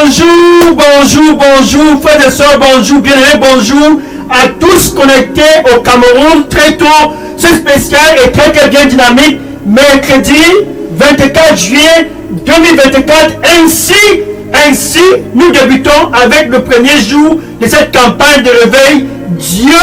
Bonjour, bonjour, bonjour, frères et sœurs, bonjour, bien-aimés, bonjour à tous connectés au Cameroun. Très tôt, ce spécial est très bien dynamique. Mercredi 24 juillet 2024. Ainsi, nous débutons avec le premier jour de cette campagne de réveil. Dieu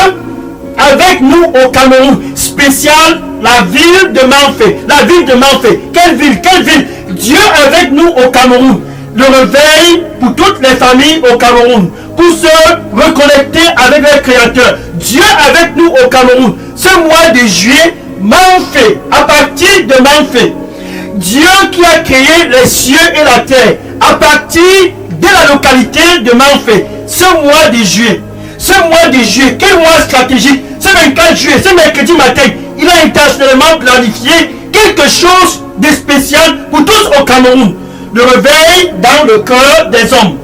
avec nous au Cameroun. Spécial, la ville de Manfé. La ville de Manfé. Quelle ville? Dieu avec nous au Cameroun. Le réveil pour toutes les familles au Cameroun, pour se reconnecter avec le Créateur. Dieu avec nous au Cameroun. Ce mois de juillet, Manfé, à partir de Manfé, Dieu qui a créé les cieux et la terre, à partir de la localité de Manfé, ce mois de juillet, quel mois stratégique, ce 24 juillet, ce mercredi matin, il a intentionnellement planifié quelque chose de spécial pour tous au Cameroun. Le réveil dans le cœur des hommes.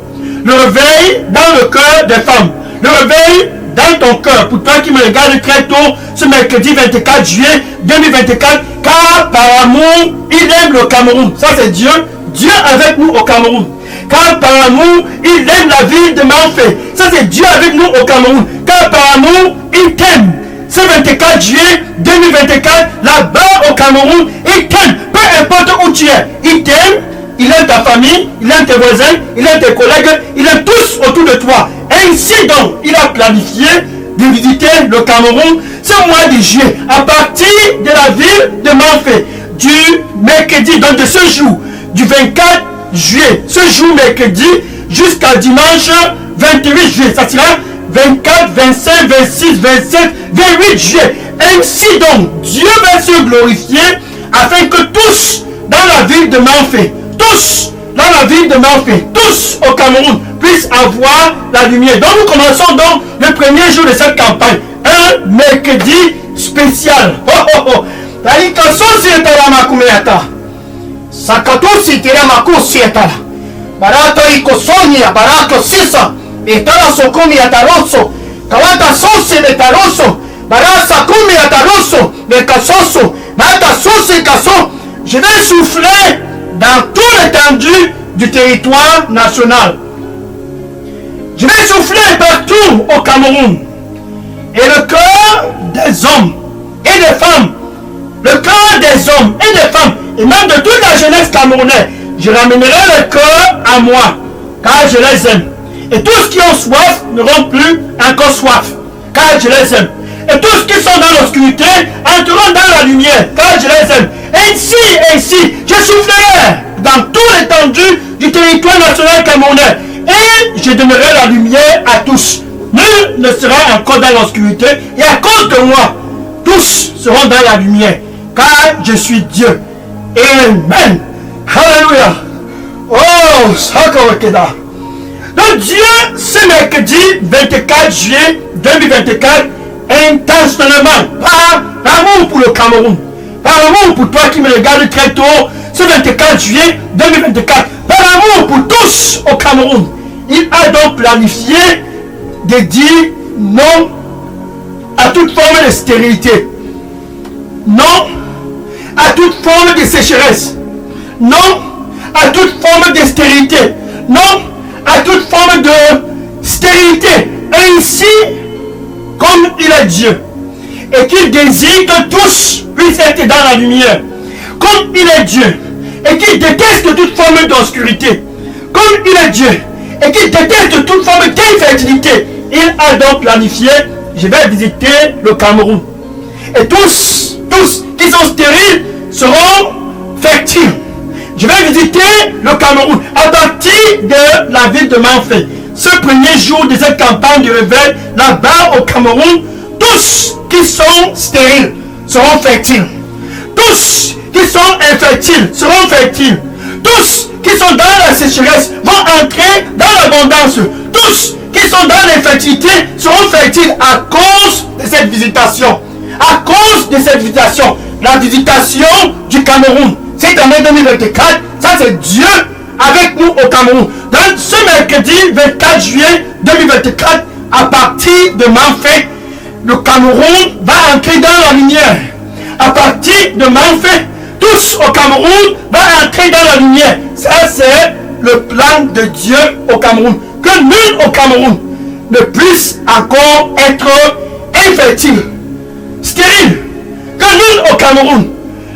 Le réveil dans le cœur des femmes. Le réveil dans ton cœur. Pour toi qui me regarde très tôt, ce mercredi 24 juillet 2024, car par amour, il aime le Cameroun. Ça c'est Dieu. Dieu avec nous au Cameroun. Car par amour, il aime la ville de Manfé. Ça c'est Dieu avec nous au Cameroun. Car par amour, il t'aime. Ce 24 juillet 2024, là-bas au Cameroun, il t'aime. Peu importe où tu es, il t'aime. Il aime ta famille, il aime tes voisins, il aime tes collègues, il aime tous autour de toi. Ainsi donc, il a planifié de visiter le Cameroun ce mois de juillet, à partir de la ville de Manfé, du mercredi, donc de ce jour, du 24 juillet, ce jour mercredi, jusqu'à dimanche 28 juillet. Ça sera 24, 25, 26, 27, 28 juillet. Ainsi donc, Dieu va se glorifier afin que tous dans la ville de Manfé, tous dans la ville de Manfé, tous au Cameroun puissent avoir la lumière. Donc nous commençons donc le premier jour de cette campagne, un mercredi spécial. Je vais souffler dans toute l'étendue du territoire national. Je vais souffler partout au Cameroun. Et le cœur des hommes et des femmes, le cœur des hommes et des femmes, et même de toute la jeunesse camerounaise, je ramènerai le cœur à moi, car je les aime. Et tous qui ont soif n'auront plus encore soif, car je les aime. Et tous qui sont dans l'obscurité entreront dans la lumière, car je les aime. Ainsi, je soufflerai dans toute l'étendue du territoire national camerounais et je donnerai la lumière à tous. Nul ne sera encore dans l'obscurité et à cause de moi, tous seront dans la lumière, car je suis Dieu. Amen. Alléluia. Oh, Sakawakeda. Donc Dieu, ce mercredi 24 juillet 2024, intentionnellement, par amour pour le Cameroun, par amour pour toi qui me regarde très tôt, ce 24 juillet 2024, par amour pour tous au Cameroun, il a donc planifié de dire non à toute forme de stérilité, non à toute forme de sécheresse, non à toute forme de stérilité, non à toute forme de stérilité. Ainsi, comme il est Dieu, et qu'il désire que tous puissent être dans la lumière, comme il est Dieu, et qu'il déteste toute forme d'obscurité, comme il est Dieu, et qu'il déteste toute forme d'infertilité, il a donc planifié, je vais visiter le Cameroun. Et tous qui sont stériles seront fertiles. Je vais visiter le Cameroun à partir de la ville de Manfé. Ce premier jour de cette campagne de réveil, là-bas au Cameroun, tous qui sont stériles seront fertiles. Tous qui sont infertiles seront fertiles. Tous qui sont dans la sécheresse vont entrer dans l'abondance. Tous qui sont dans l'infertilité seront fertiles à cause de cette visitation. À cause de cette visitation. La visitation du Cameroun. Cette année 2024, ça c'est Dieu avec nous au Cameroun. Donc ce mercredi 24 juillet 2024, à partir de Manfé, le Cameroun va entrer dans la lumière. À partir de Manfé, tous au Cameroun vont entrer dans la lumière. Ça c'est le plan de Dieu au Cameroun. Que nul au Cameroun ne puisse encore être infertile, stérile. Que nul au Cameroun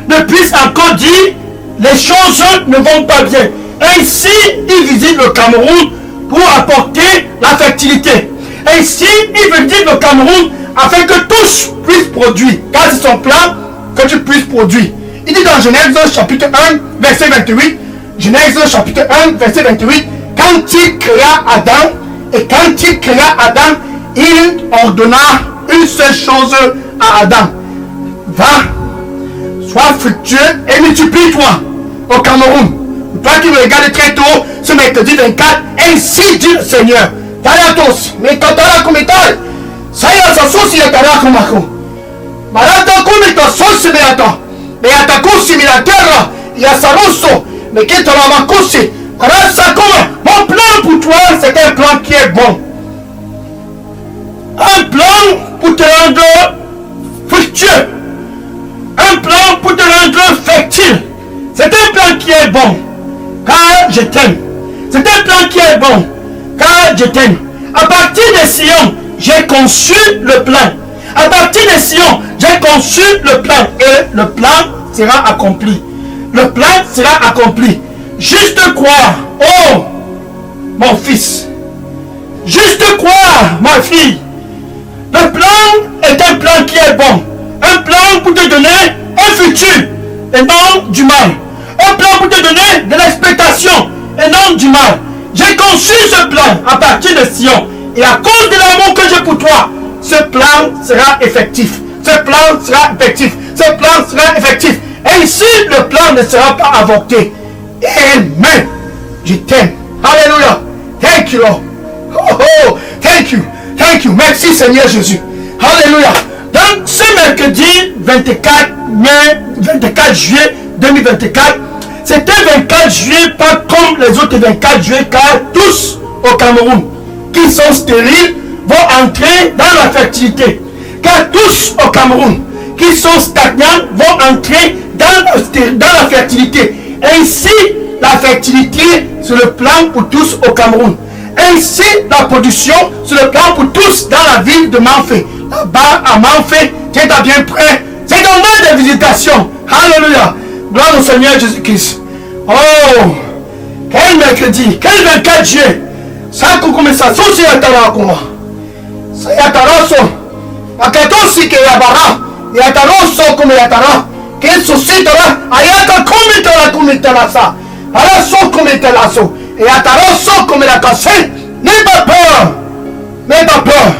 ne puisse encore dire les choses ne vont pas bien. Ainsi, il visite le Cameroun pour apporter la fertilité. Ainsi, il visite le Cameroun afin que tous puissent produire. Car c'est son plan que tu puisses produire. Il dit dans Genèse chapitre 1, verset 28, Genèse chapitre 1, verset 28, quand il créa Adam, et quand il créa Adam, il ordonna une seule chose à Adam. Va, sois fructueux et multiplie-toi au Cameroun. Toi qui me regardes très tôt, ce mercredi 24, ainsi dit le Seigneur. Talatos, mais quand tu as la commétale, ça y est, ça sauce, il est à la comako. Malata comméto, sauce, mais attends. Mais à ta course, il a terre, il y a sa rosso, mais qui te l'a course. Alors, ça comme mon plan pour toi, c'est un plan qui est bon. Un plan pour te rendre fructueux. Un plan pour te rendre fertile. C'est un plan qui est bon, car je t'aime. C'est un plan qui est bon, car je t'aime. À partir de Sion, j'ai conçu le plan. À partir de Sion, j'ai conçu le plan. Et le plan sera accompli. Le plan sera accompli. Juste croire, oh, mon fils. Juste croire, ma fille. Le plan est un plan qui est bon. Un plan pour te donner un futur et non du mal. Un plan pour te donner de l'expectation et non du mal. J'ai conçu ce plan à partir de Sion. Et à cause de l'amour que j'ai pour toi, ce plan sera effectif. Ce plan sera effectif. Ce plan sera effectif. Ainsi, le plan ne sera pas avorté. Amen. Je t'aime. Alléluia. Thank you, Lord. Oh, oh, thank you. Thank you. Merci, Seigneur Jésus. Alléluia. Donc, ce mercredi 24 juillet 2024, c'était 24 juillet, pas comme les autres 24 juillet, car tous au Cameroun qui sont stériles vont entrer dans la fertilité. Car tous au Cameroun qui sont stagnants vont entrer dans la fertilité. Ainsi, la fertilité, c'est le plan pour tous au Cameroun. Ainsi, la production, c'est le plan pour tous dans la ville de Manfé. Là-bas, à Manfé, tu es bien prêt. C'est ton moment de visitation. Alléluia. Gloire au Seigneur Jésus-Christ. Oh, quel mercredi, quel 24 juillet. Ça comme ça, c'est à Tarakuma. C'est à Tarasso. À Katosi, qui est à Bara. Et à Tarasso, comme à Tara. Quel souci de là. Ayaka, comme il te la ça. Arasso, comme il te la so. Et à Tarasso, comme il a cassé. N'aie pas peur. N'aie pas peur.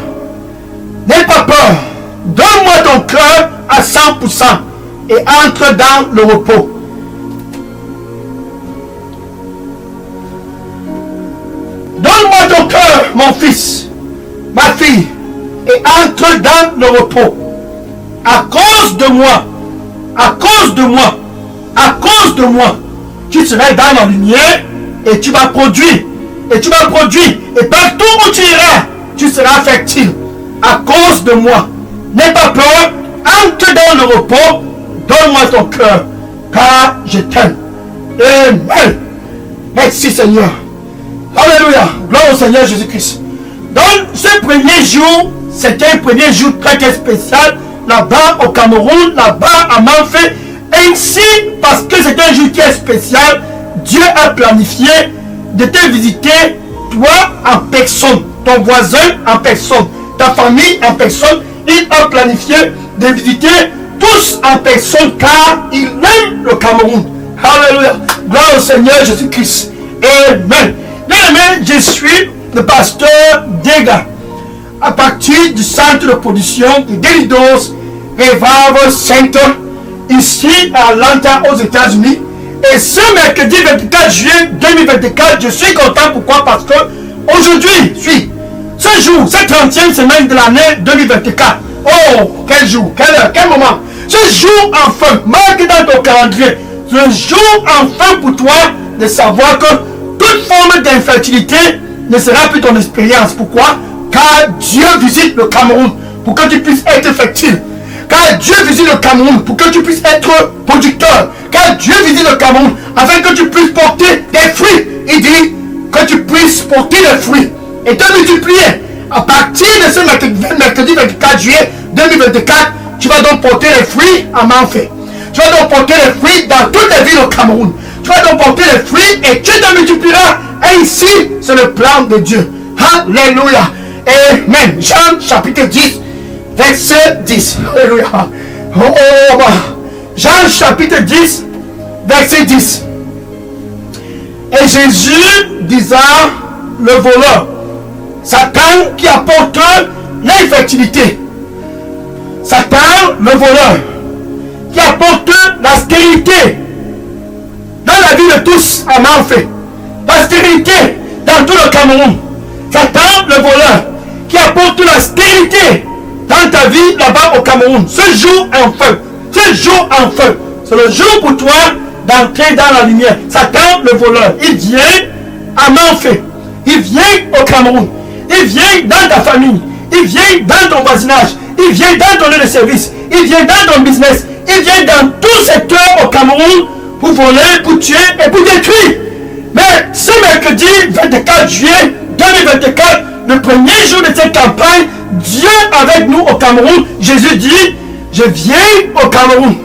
N'aie pas peur. Donne-moi ton cœur à 100% et entre dans le repos. Donne-moi ton cœur, mon fils, ma fille, et entre dans le repos. À cause de moi, à cause de moi, à cause de moi, tu seras dans la lumière et tu vas produire. Et tu vas produire. Et partout où tu iras, tu seras fertile. À cause de moi. N'aie pas peur. Entre dans le repos. Donne-moi ton cœur. Car je t'aime. Amen. Merci Seigneur. Alléluia. Gloire au Seigneur Jésus-Christ. Donc ce premier jour, c'était un premier jour très spécial. Là-bas au Cameroun, là-bas à Manfé. Ainsi, parce que c'est un jour qui est spécial, Dieu a planifié de te visiter, toi en personne, ton voisin en personne, ta famille en personne. Il a planifié de visiter tous en personne car il aime le Cameroun. Alléluia. Gloire au Seigneur Jésus-Christ. Amen. Bien-aimé, je suis le pasteur Dega. À partir du centre de production de Delidos Revival Center, ici à Atlanta, aux États-Unis. Et ce mercredi 24 juillet 2024, je suis content. Pourquoi? Parce que aujourd'hui, ce jour, cette 30e semaine de l'année 2024. Oh, quel jour, quelle heure, quel moment. Ce jour enfin, marque dans ton calendrier. Ce jour enfin pour toi de savoir que toute forme d'infertilité ne sera plus ton expérience. Pourquoi? Car Dieu visite le Cameroun pour que tu puisses être fertile. car Dieu visite le Cameroun pour que tu puisses être producteur. Car Dieu visite le Cameroun afin que tu puisses porter des fruits. Il dit que tu puisses porter des fruits et te multiplier. À partir de ce mercredi 24 juillet 2024, tu vas donc porter les fruits à main faite. Tu vas donc porter les fruits dans toutes les villes au Cameroun. Tu vas donc porter les fruits et tu te multiplieras. Et ici, c'est le plan de Dieu. Alléluia. Amen. Jean chapitre 10, verset 10. Alléluia. Jean chapitre 10, verset 10. Et Jésus disant, le voleur, Satan qui apporte l'infertilité. Satan, le voleur, qui apporte la stérilité dans la vie de tous à main faite. La stérilité dans tout le Cameroun. Satan, le voleur, qui apporte la stérilité dans ta vie là-bas au Cameroun. Ce jour en feu. Ce jour en feu. C'est le jour pour toi d'entrer dans la lumière. Satan, le voleur, il vient à main faite. Il vient au Cameroun. Il vient dans ta famille. Il vient dans ton voisinage. Il vient dans ton lieu de service. Il vient dans ton business. Il vient dans tout secteur au Cameroun pour voler, pour tuer et pour détruire. Mais ce mercredi 24 juillet 2024, le premier jour de cette campagne, Dieu avec nous au Cameroun, Jésus dit, je viens au Cameroun.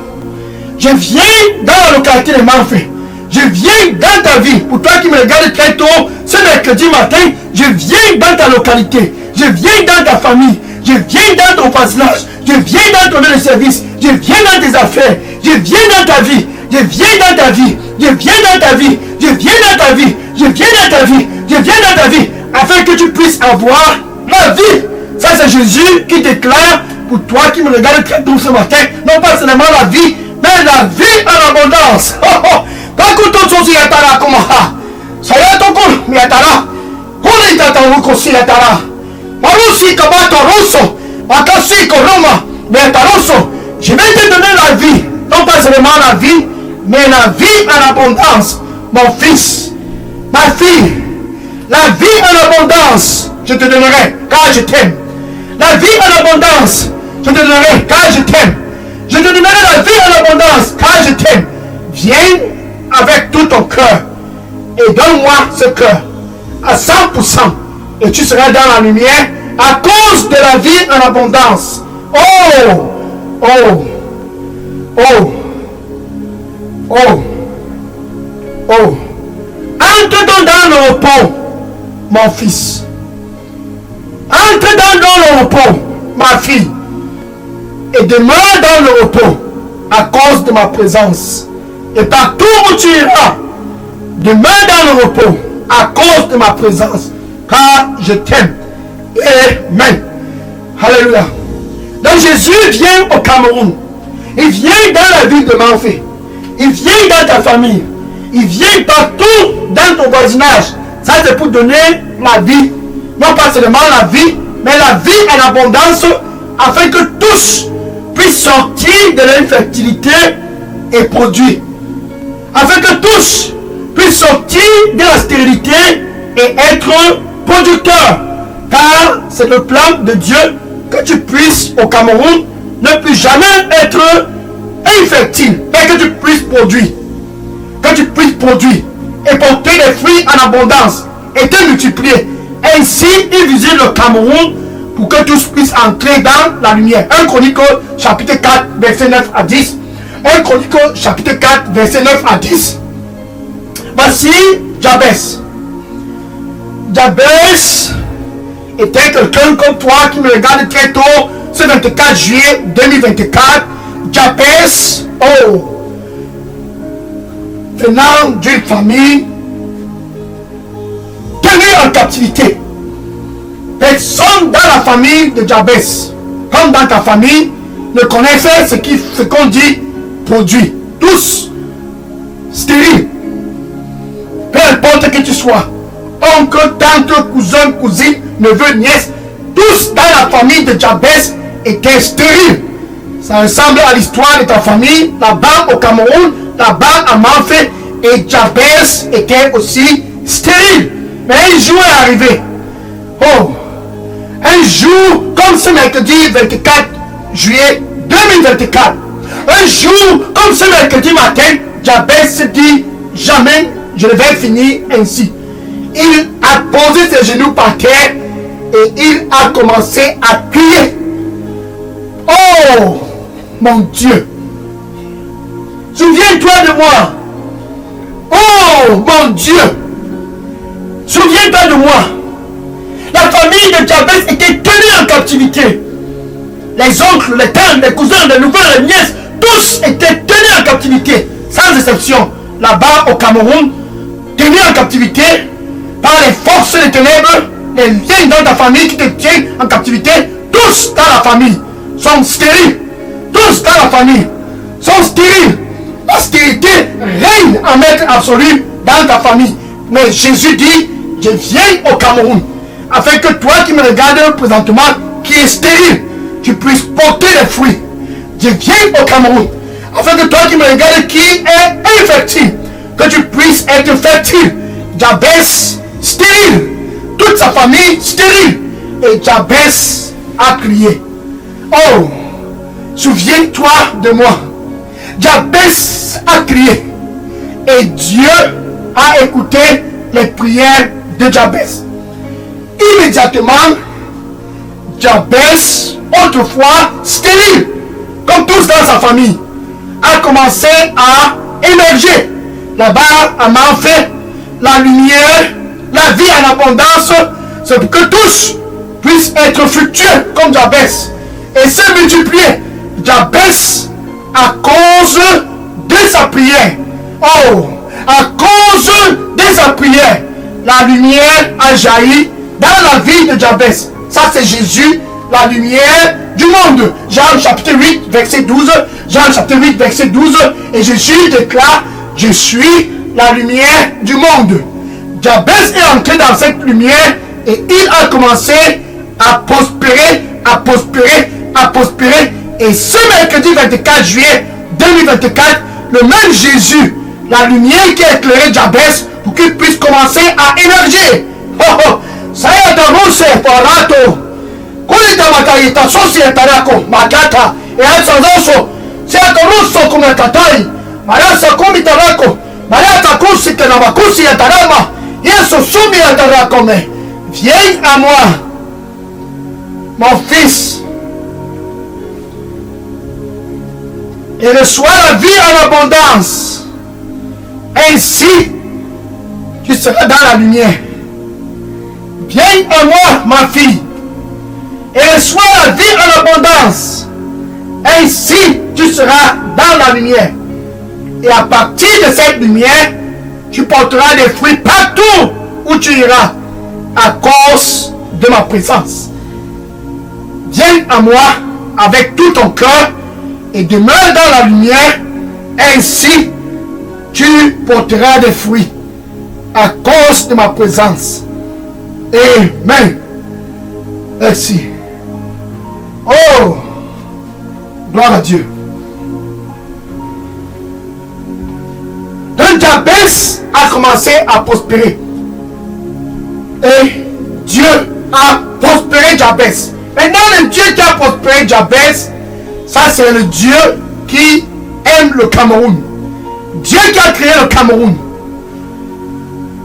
Je viens dans la localité de Manfé. Je viens dans ta vie. Pour toi qui me regardes très tôt, ce mercredi matin, je viens dans ta localité. Je viens dans ta famille. Je viens dans ton voisinage. Je viens dans ton lieu de service. Je viens dans tes affaires. Je viens dans ta vie. Je viens dans ta vie. Je viens dans ta vie. Je viens dans ta vie. Je viens dans ta vie. Je viens dans ta vie. Afin que tu puisses avoir la vie. Ça c'est Jésus qui déclare pour toi qui me regarde très tôt ce matin. Non pas seulement la vie, mais la vie en abondance. Je vais te donner la vie, non pas seulement la vie, mais la vie en abondance. Mon fils, ma fille, la vie en abondance, je te donnerai car je t'aime. La vie en abondance, je te donnerai car je t'aime. Je te donnerai la vie en abondance car je t'aime. Viens avec tout ton cœur et donne-moi ce cœur à 100% et tu seras dans la lumière à cause de la vie en abondance. Oh, oh, oh, oh, oh. Entre dans le repos, mon fils. Entre dans le repos, ma fille. Et demeure dans le repos à cause de ma présence. Et partout où tu iras, demeure dans le repos à cause de ma présence. Car je t'aime. Amen. Alléluia. Donc Jésus vient au Cameroun. Il vient dans la ville de Manfé. Il vient dans ta famille. Il vient partout dans ton voisinage. Ça c'est pour donner la vie. Non pas seulement la vie, mais la vie en abondance afin que tous puissent sortir de l'infertilité et produire. Afin que tous puissent sortir de la stérilité et être producteurs. Car c'est le plan de Dieu que tu puisses au Cameroun ne plus jamais être infertile, mais que tu puisses produire. Que tu puisses produire et porter des fruits en abondance et te multiplier. Ainsi, il visite le Cameroun pour que tous puissent entrer dans la lumière. 1 Chronique chapitre 4, verset 9 à 10. 1 Chronique chapitre 4, verset 9 à 10. Voici Jabès. Jabès était quelqu'un comme toi qui me regarde très tôt, ce 24 juillet 2024. Jabès, oh, venant d'une famille tenue en captivité. Personne dans la famille de Jabès, comme dans ta famille, ne connaissait ce qu'on dit produit. Tous stériles. Peu importe que tu sois, oncle, tante, cousin, cousine, neveu, nièce, tous dans la famille de Jabès étaient stériles. Ça ressemble à l'histoire de ta famille, là-bas au Cameroun, là-bas à Manfé, et Jabès était aussi stérile. Mais un jour est arrivé. Oh, un jour, comme ce mercredi 24 juillet 2024. Un jour, comme ce mercredi matin, Jabez se dit, jamais je ne vais finir ainsi. Il a posé ses genoux par terre et il a commencé à crier. Oh, mon Dieu, souviens-toi de moi. Oh, mon Dieu, souviens-toi de moi. La famille de Jabez était tenue en captivité. Les oncles, les tantes, les cousins, les neveux, les nièces, tous étaient tenus en captivité, sans exception. Là-bas au Cameroun, tenus en captivité par les forces des ténèbres, les liens dans ta famille qui te tiennent en captivité, tous dans la famille sont stériles. Tous dans la famille sont stériles. La stérilité règne en maître absolu dans ta famille. Mais Jésus dit, je viens au Cameroun, afin que toi qui me regardes présentement, qui est stérile, tu puisses porter des fruits. Je viens au Cameroun, afin que toi qui me regardes, qui est infertile, que tu puisses être fertile. Jabez stérile, toute sa famille stérile. Et Jabez a crié, oh, souviens-toi de moi. Jabez a crié et Dieu a écouté les prières de Jabez. Immédiatement, Jabez, autrefois stérile, comme tous dans sa famille, a commencé à émerger. Là-bas, à Manfait, la lumière, la vie en abondance, c'est pour que tous puissent être fructueux comme Jabez et se multiplier. Jabez, à cause de sa prière, oh, à cause de sa prière, la lumière a jailli dans la vie de Jabez. Ça c'est Jésus, la lumière du monde. Jean chapitre 8, verset 12. Jean chapitre 8, verset 12. Et Jésus déclare, je suis la lumière du monde. Jabez est entré dans cette lumière et il a commencé à prospérer, à prospérer, à prospérer. Et ce mercredi 24 juillet 2024, le même Jésus, la lumière qui a éclairé Jabez pour qu'il puisse commencer à émerger. Oh oh, ça y est dans l'ose parato. Kulita makaita sosi etarako makata et asanzoso. C'est à l'ose comme un tatai. Marasa kumi tarako. Marata kusi tenamakusi etarama. Yeso sumi etarako me. Viens à moi, mon fils, et reçois la vie en abondance. Ainsi, tu seras dans la lumière. Viens à moi, ma fille, et reçois la vie en abondance. Ainsi, tu seras dans la lumière. Et à partir de cette lumière, tu porteras des fruits partout où tu iras, à cause de ma présence. Viens à moi avec tout ton cœur et demeure dans la lumière, ainsi tu porteras des fruits à cause de ma présence. Amen. Merci. Oh, gloire à Dieu. Donc Jabez a commencé à prospérer. Et Dieu a prospéré Jabez. Maintenant, le Dieu qui a prospéré Jabez, ça c'est le Dieu qui aime le Cameroun. Dieu qui a créé le Cameroun.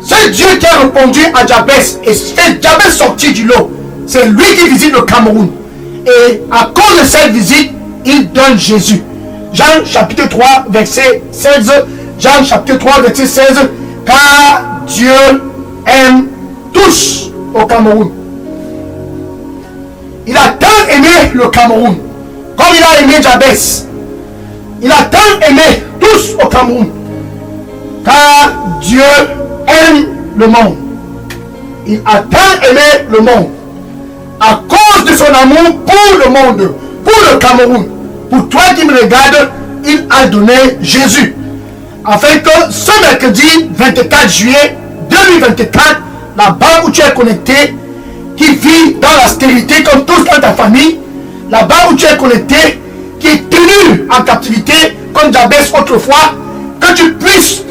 C'est Dieu qui a répondu à Jabez et fait Jabez sortir du lot. C'est lui qui visite le Cameroun. Et à cause de cette visite, il donne Jésus. Jean chapitre 3, verset 16. Jean chapitre 3, verset 16. Car Dieu aime tous au Cameroun. Il a tant aimé le Cameroun, comme il a aimé Jabez. Il a tant aimé tous au Cameroun, car Dieu aime le monde. Il a tant aimé le monde, à cause de son amour pour le monde, pour le Cameroun. Pour toi qui me regardes, il a donné Jésus, afin que ce mercredi 24 juillet 2024, là-bas où tu es connecté, qui vit dans la stérilité comme tous dans ta famille, là-bas où tu es connecté, qui est tenu en captivité comme Jabez autrefois, que tu puisses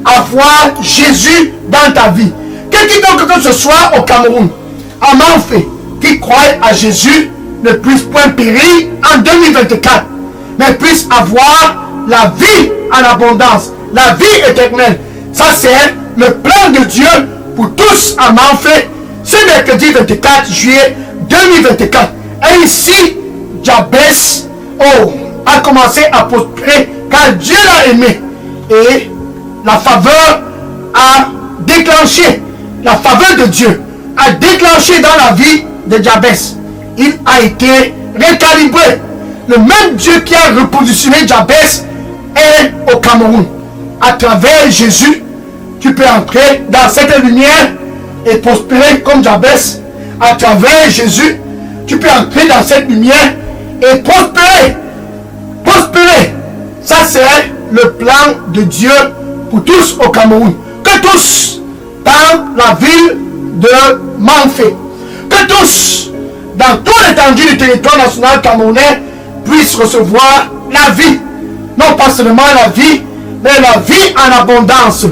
avoir Jésus dans ta vie. Que quiconque que ce soit au Cameroun, à Manfait, qui croit à Jésus, ne puisse point périr en 2024. mais puisse avoir la vie en abondance, la vie éternelle. Ça, c'est le plan de Dieu pour tous à Manfait, ce mercredi 24 juillet 2024. Et ici, Jabez a commencé à prospérer car Dieu l'a aimé. Et la faveur a déclenché, la faveur de Dieu a déclenché dans la vie de Jabez. Il a été recalibré. Le même Dieu qui a repositionné Jabez est au Cameroun. À travers Jésus, tu peux entrer dans cette lumière et prospérer comme Jabez. À travers Jésus, tu peux entrer dans cette lumière et prospérer. Prospérer. Ça, c'est le plan de Dieu pour tous au Cameroun. Que tous, dans la ville de Manfait, que tous, dans tout l'étendue du territoire national camerounais, puissent recevoir la vie. Non pas seulement la vie, mais la vie en abondance.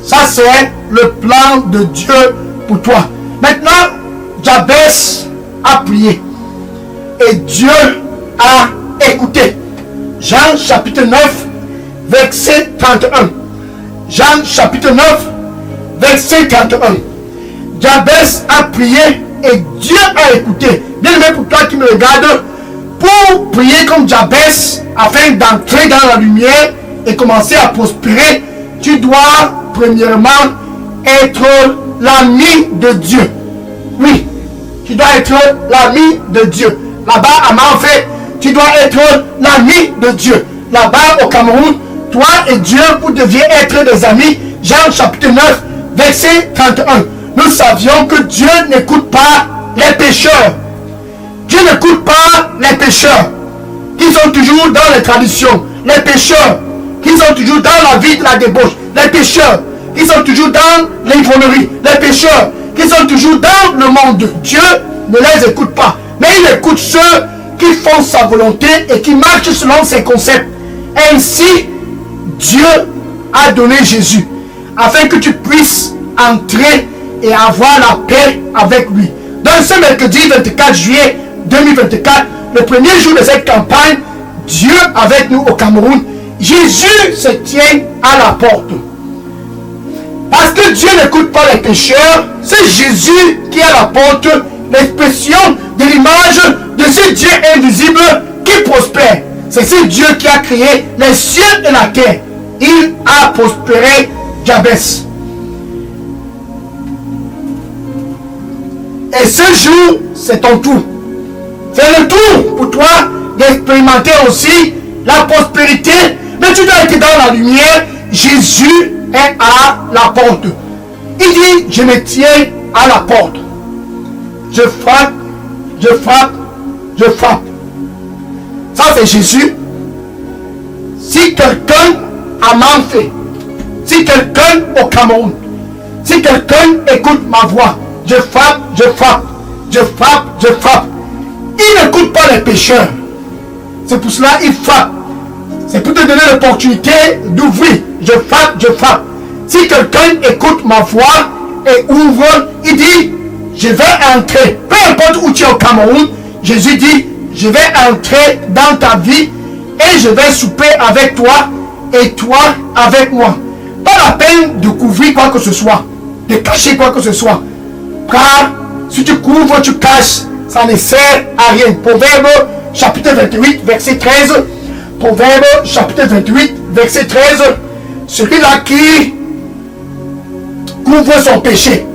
Ça, c'est le plan de Dieu pour toi. Maintenant, Jabez a prié. Et Dieu a écouté. Jean chapitre 9, verset 31. Jean chapitre 9, verset 31. Jabez a prié et Dieu a écouté. Bien aimé, pour toi qui me regarde, pour prier comme Jabez, afin d'entrer dans la lumière et commencer à prospérer, tu dois premièrement être l'ami de Dieu. Oui, tu dois être l'ami de Dieu. Là-bas à Manfait, tu dois être l'ami de Dieu. Là-bas au Cameroun, toi et Dieu, vous deviez être des amis. Jean chapitre 9, verset 31. Nous savions que Dieu n'écoute pas les pécheurs. Dieu n'écoute pas les pécheurs qui sont toujours dans les traditions, les pécheurs qui sont toujours dans la vie de la débauche, les pécheurs qui sont toujours dans l'ivronnerie, les pécheurs qui sont toujours dans le monde. Dieu ne les écoute pas, mais il écoute ceux qui font sa volonté et qui marchent selon ses concepts. Ainsi, Dieu a donné Jésus afin que tu puisses entrer et avoir la paix avec lui. Dans ce mercredi 24 juillet 2024, le premier jour de cette campagne, Dieu avec nous au Cameroun, Jésus se tient à la porte. Parce que Dieu n'écoute pas les pécheurs, c'est Jésus qui est à la porte, l'expression de l'image de ce Dieu invisible qui prospère. C'est ce Dieu qui a créé les cieux et la terre. Il a prospéré Jabez. Et ce jour, c'est ton tour. C'est le tour pour toi d'expérimenter aussi la prospérité. Mais tu dois être dans la lumière. Jésus est à la porte. Il dit, je me tiens à la porte. Je frappe, je frappe, je frappe. Ça, c'est Jésus. Si quelqu'un a Manfait, si quelqu'un au Cameroun, si quelqu'un écoute ma voix, je frappe, je frappe, je frappe, je frappe. Il n'écoute pas les pécheurs. C'est pour cela qu'il frappe. C'est pour te donner l'opportunité d'ouvrir. Je frappe, je frappe. Si quelqu'un écoute ma voix et ouvre, il dit, je vais entrer. Peu importe où tu es au Cameroun, Jésus dit, je vais entrer dans ta vie et je vais souper avec toi et toi avec moi. Pas la peine de couvrir quoi que ce soit, de cacher quoi que ce soit. Car si tu couvres, tu caches, ça ne sert à rien. Proverbe chapitre 28, verset 13. Proverbe chapitre 28, verset 13. Celui-là qui couvre son péché.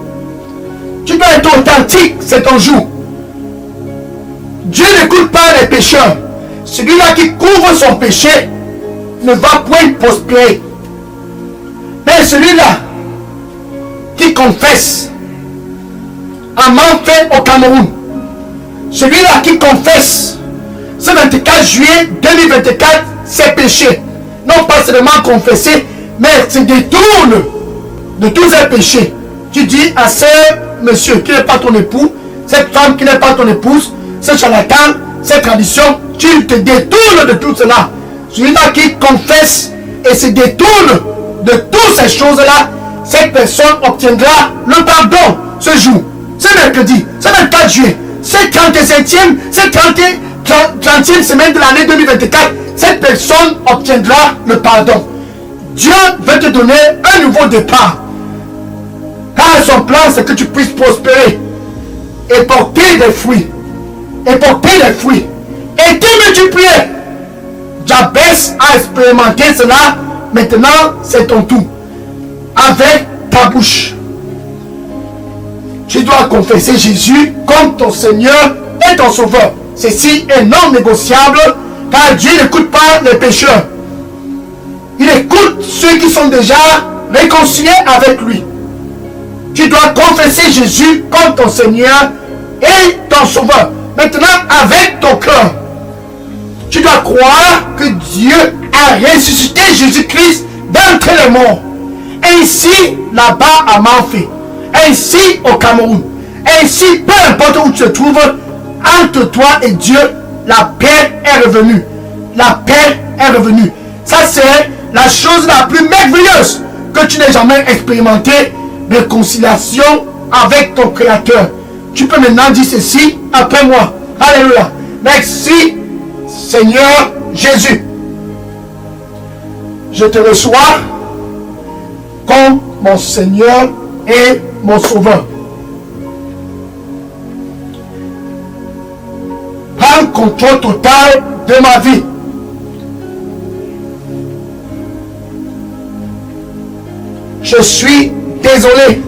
Tu dois être authentique, c'est ton jour. Dieu n'écoute pas les pécheurs. Celui-là qui couvre son péché ne va point prospérer. Mais celui-là qui confesse, à Manfait au Cameroun, celui-là qui confesse ce 24 juillet 2024 ses péchés, non pas seulement confesser, mais se détourne de tous ses péchés. Tu dis à ce monsieur qui n'est pas ton époux, cette femme qui n'est pas ton épouse, ce charlatan, cette tradition, tu te détournes de tout cela. Celui-là qui confesse et se détourne de toutes ces choses-là, cette personne obtiendra le pardon ce jour, ce mercredi, ce 24 juillet, ce 35e, ce 30e semaine de l'année 2024, cette personne obtiendra le pardon. Dieu veut te donner un nouveau départ. Car son plan, c'est que tu puisses prospérer et porter des fruits. Et porter des fruits. Et te multiplier. Jabez a expérimenté cela. Maintenant, c'est ton tour. Avec ta bouche, tu dois confesser Jésus comme ton Seigneur et ton Sauveur. Ceci est non négociable, car Dieu n'écoute pas les pécheurs. Il écoute ceux qui sont déjà réconciliés avec lui. Tu dois confesser Jésus comme ton Seigneur et ton Sauveur. Maintenant, avec ton cœur, tu dois croire que Dieu a ressuscité Jésus-Christ d'entre les morts. Ainsi, là-bas à Manfé, ainsi au Cameroun, ainsi, peu importe où tu te trouves, entre toi et Dieu, la paix est revenue. La paix est revenue. Ça, c'est la chose la plus merveilleuse que tu n'aies jamais expérimenté. Réconciliation avec ton Créateur. Tu peux maintenant dire ceci après moi. Alléluia. Merci, Seigneur Jésus. Je te reçois comme mon Seigneur et mon Sauveur. Prends contrôle total de ma vie. Je suis désolé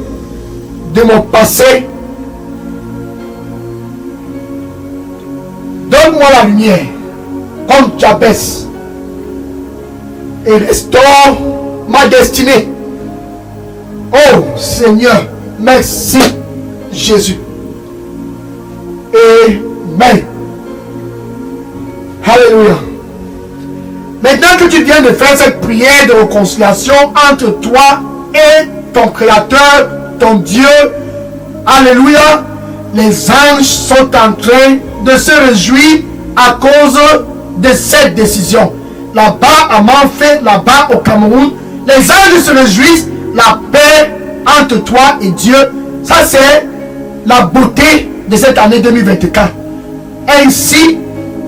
de mon passé. Donne-moi la lumière comme Jabez et restaure ma destinée. Oh Seigneur, merci Jésus. Amen. Alléluia. Maintenant que tu viens de faire cette prière de réconciliation entre toi et ton Créateur, ton Dieu, alléluia, les anges sont en train de se réjouir à cause de cette décision. Là-bas à Manfé, là-bas au Cameroun, les anges se réjouissent. La paix entre toi et Dieu, ça c'est la beauté de cette année 2024. Ainsi,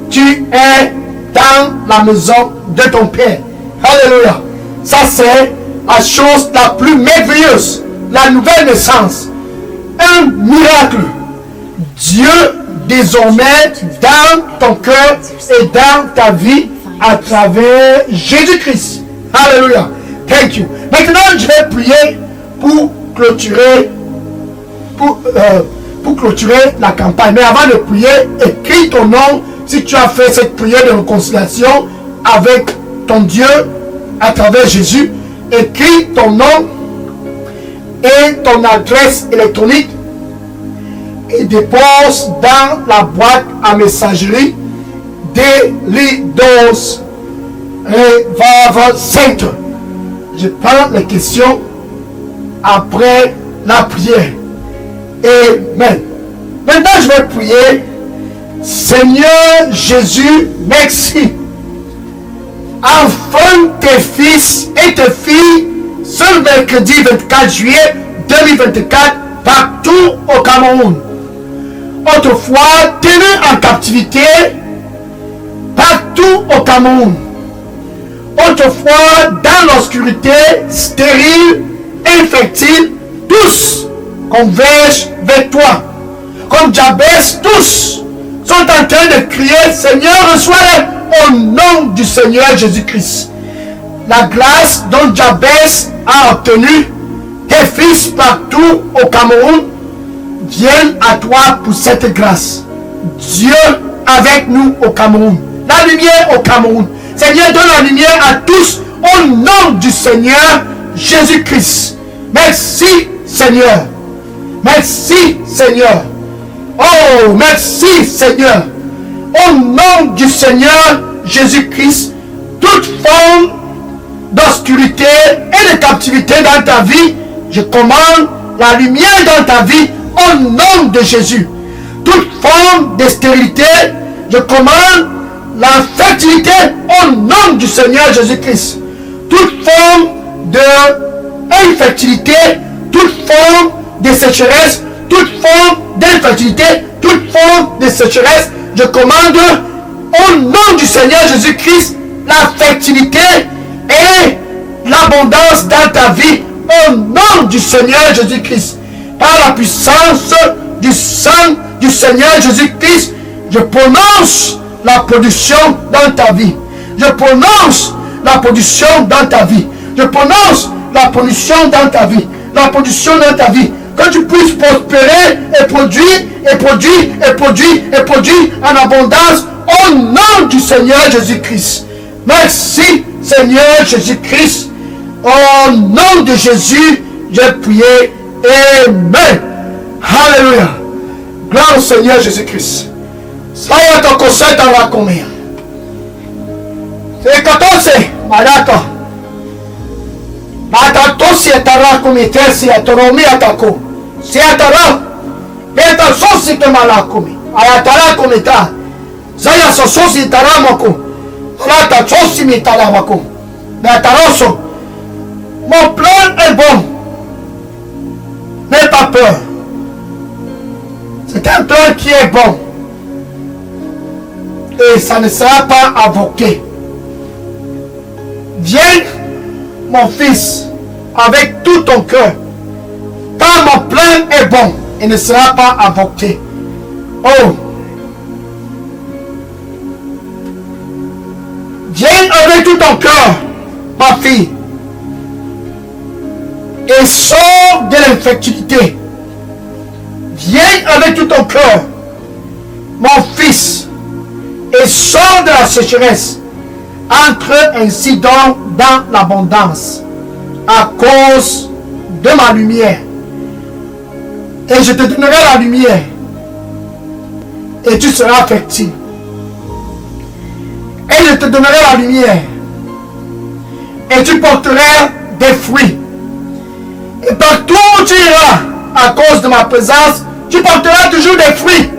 tu es dans la maison de ton Père. Alléluia. Ça c'est la chose la plus merveilleuse, la nouvelle naissance, un miracle. Dieu désormais dans ton cœur et dans ta vie à travers Jésus-Christ. Alléluia. Thank you. Maintenant, je vais prier pour clôturer la campagne. Mais avant de prier, écris ton nom si tu as fait cette prière de réconciliation avec ton Dieu à travers Jésus. Écris ton nom et ton adresse électronique et dépose dans la boîte à messagerie Delidos Revival Center. Je prends les questions après la prière. Amen. Maintenant, je vais prier. Seigneur Jésus, merci. Enfin, tes fils et tes filles, ce mercredi 24 juillet 2024, partout au Cameroun, autrefois tenus en captivité, partout au Cameroun, autrefois dans l'obscurité, stérile, infertile, tous convergent vers toi. Comme Jabez, tous sont en train de crier, Seigneur, reçois-les au nom du Seigneur Jésus-Christ. La grâce dont Jabez a obtenu, tes fils partout au Cameroun viennent à toi pour cette grâce. Dieu avec nous au Cameroun. La lumière au Cameroun. Seigneur, donne la lumière à tous au nom du Seigneur Jésus-Christ. Merci Seigneur. Merci Seigneur. Oh, merci Seigneur. Au nom du Seigneur Jésus-Christ, toute forme d'obscurité et de captivité dans ta vie, je commande la lumière dans ta vie au nom de Jésus. Toute forme de stérilité, je commande la fertilité au nom du Seigneur Jésus-Christ. Toute forme d'infertilité, toute forme de sécheresse, toute forme d'infertilité, toute forme de sécheresse, je commande au nom du Seigneur Jésus-Christ, la fertilité et l'abondance dans ta vie, au nom du Seigneur Jésus-Christ. Par la puissance du sang du Seigneur Jésus-Christ, je prononce la production dans ta vie. Je prononce la production dans ta vie. Je prononce la production dans ta vie. La production dans ta vie. Que tu puisses prospérer et produire, et produire, et produire, et produire en abondance au nom du Seigneur Jésus-Christ. Merci Seigneur Jésus-Christ. Au nom de Jésus, j'ai prié. Amen. Alléluia. Gloire au Seigneur Jésus-Christ. Saya conseil dans la combien? C'est 14. Malaka. Matatosi atara komitesi atoromi atako. Si atara. Beta sosi te malakumi. Ayatara komita. Zaya sosi taramako. Rata sosi mitaramako. Betaroso. Mon plan est bon. N'aie pas peur. C'est un plan qui est bon. Et ça ne sera pas invoqué. Viens, mon fils, avec tout ton cœur. Car mon plan est bon et ne sera pas invoqué. Oh! Viens avec tout ton cœur, ma fille. Et sors de l'infertilité. Viens avec tout ton cœur, mon fils. Et sors de la sécheresse. Entre ainsi donc dans l'abondance à cause de ma lumière. Et je te donnerai la lumière. Et tu seras fertile. Et je te donnerai la lumière. Et tu porteras des fruits. Et partout où tu iras, à cause de ma présence, tu porteras toujours des fruits.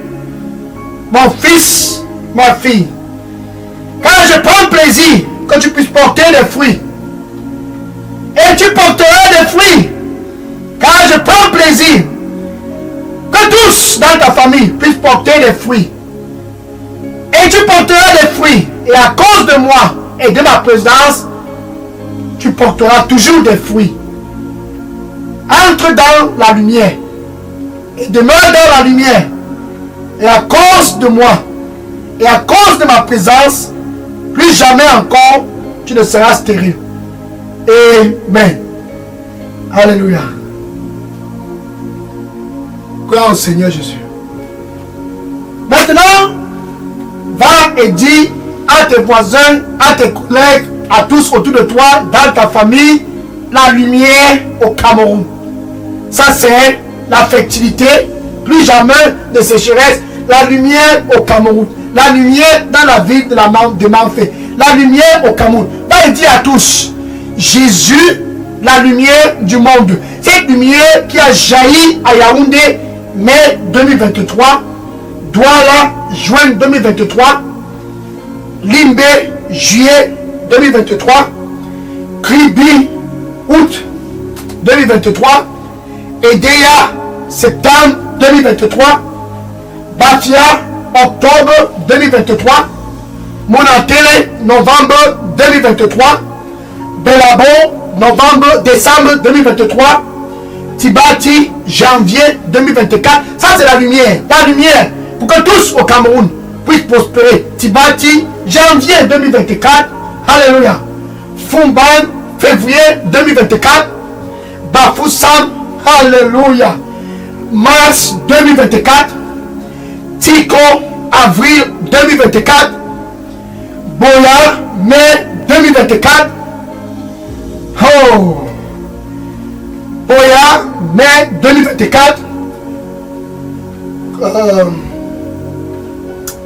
Mon fils, ma fille. Car je prends plaisir que tu puisses porter des fruits. Et tu porteras des fruits. Car je prends plaisir que tous dans ta famille puissent porter des fruits. Et tu porteras des fruits. Et à cause de moi et de ma présence, tu porteras toujours des fruits. Entre dans la lumière. Et demeure dans la lumière. Et à cause de moi et à cause de ma présence, plus jamais encore tu ne seras stérile. Amen. Alléluia. Gloire au Seigneur Jésus. Maintenant, va et dis à tes voisins, à tes collègues, à tous autour de toi, dans ta famille, la lumière au Cameroun. Ça c'est la fertilité, plus jamais de sécheresse. La lumière au Cameroun. La lumière dans la ville de Manfé. La lumière au Cameroun. Va et dis à tous, Jésus, la lumière du monde. Cette lumière qui a jailli à Yaoundé, mai 2023, Douala, juin 2023, Limbé, juillet 2023, Kribi, août 2023, Edea, septembre 2023, Bafia, octobre 2023, Monatele, novembre 2023, Belabo, décembre 2023, Tibati, janvier 2024. Ça c'est la lumière. La lumière pour que tous au Cameroun puissent prospérer. Tibati, janvier 2024. Alléluia. Fumban, février 2024. Bafoussam, alléluia. Mars 2024. Tico, avril 2024. Boya, mai 2024. Oh! Boya, mai 2024.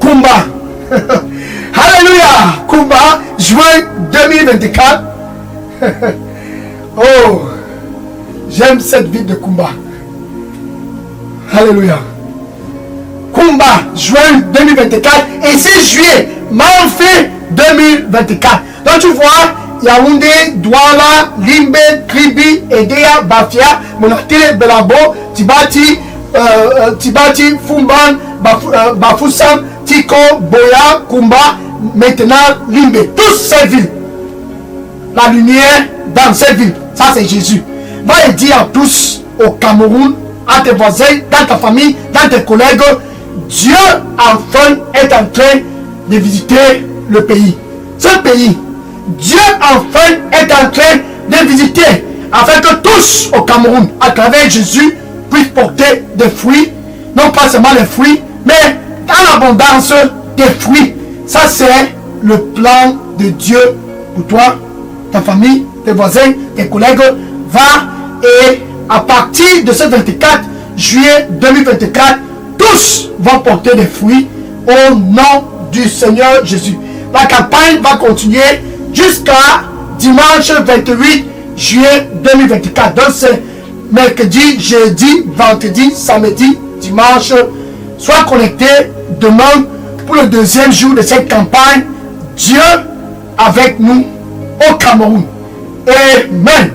Kumba. Alléluia. Kumba, juin 2024. Oh! J'aime cette ville de Kumba. Alléluia. Kumba, juin 2024. Et c'est juillet, Manfé 2024. Donc tu vois, Yaoundé, Douala, Limbe, Kribi, Edea, Bafia, Monatele, Belabo, Tibati, Fumban, Bafoussam, Tiko, Boya, Kumba, maintenant Limbe, toutes ces villes. La lumière dans ces villes, ça c'est Jésus. Va et dire à tous au Cameroun, à tes voisins, dans ta famille, dans tes collègues, Dieu enfin est en train de visiter le pays. Ce pays, Dieu enfin est en train de visiter, afin que tous au Cameroun, à travers Jésus, puissent porter des fruits, non pas seulement les fruits, mais dans l'abondance des fruits. Ça c'est le plan de Dieu pour toi, ta famille, tes voisins, tes collègues. Va et à partir de ce 24 juillet 2024, tous vont porter des fruits au nom du Seigneur Jésus. La campagne va continuer jusqu'à dimanche 28 juillet 2024. Donc c'est mercredi, jeudi, vendredi, samedi, dimanche. Sois connecté demain pour le deuxième jour de cette campagne. Dieu avec nous au Cameroun. Amen.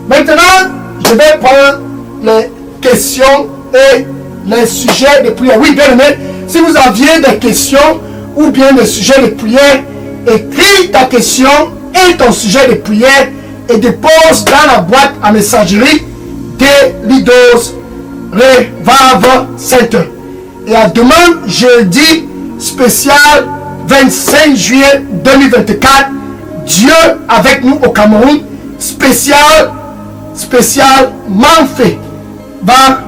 Maintenant, je vais prendre les questions et les sujets de prière. Oui, bien aimé, si vous aviez des questions ou bien des sujets de prière, écris ta question et ton sujet de prière et dépose dans la boîte à messagerie des Leaders Revival Center. Et à demain, jeudi spécial 25 juillet 2024, Dieu avec nous au Cameroun, spécialement fait. Va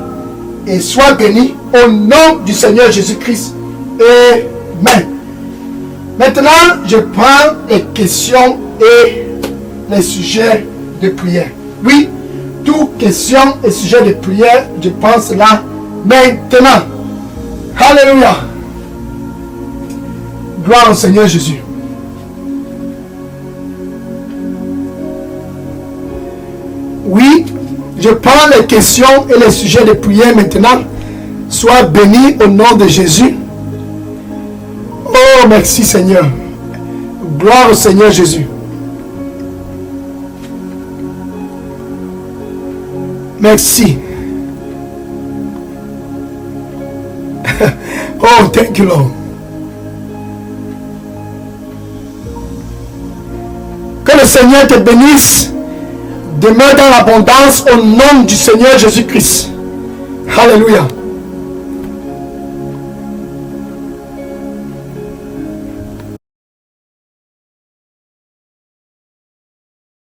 et sois béni au nom du Seigneur Jésus-Christ. Amen. Maintenant, je prends les questions et les sujets de prière. Oui, toutes questions et sujets de prière, je pense là maintenant. Alléluia. Gloire au Seigneur Jésus. Oui, je prends les questions et les sujets de prière maintenant. Sois béni au nom de Jésus. Oh, merci Seigneur. Gloire au Seigneur Jésus. Merci. Oh, thank you, Lord. Que le Seigneur te bénisse. Demeure dans l'abondance au nom du Seigneur Jésus-Christ. Alléluia.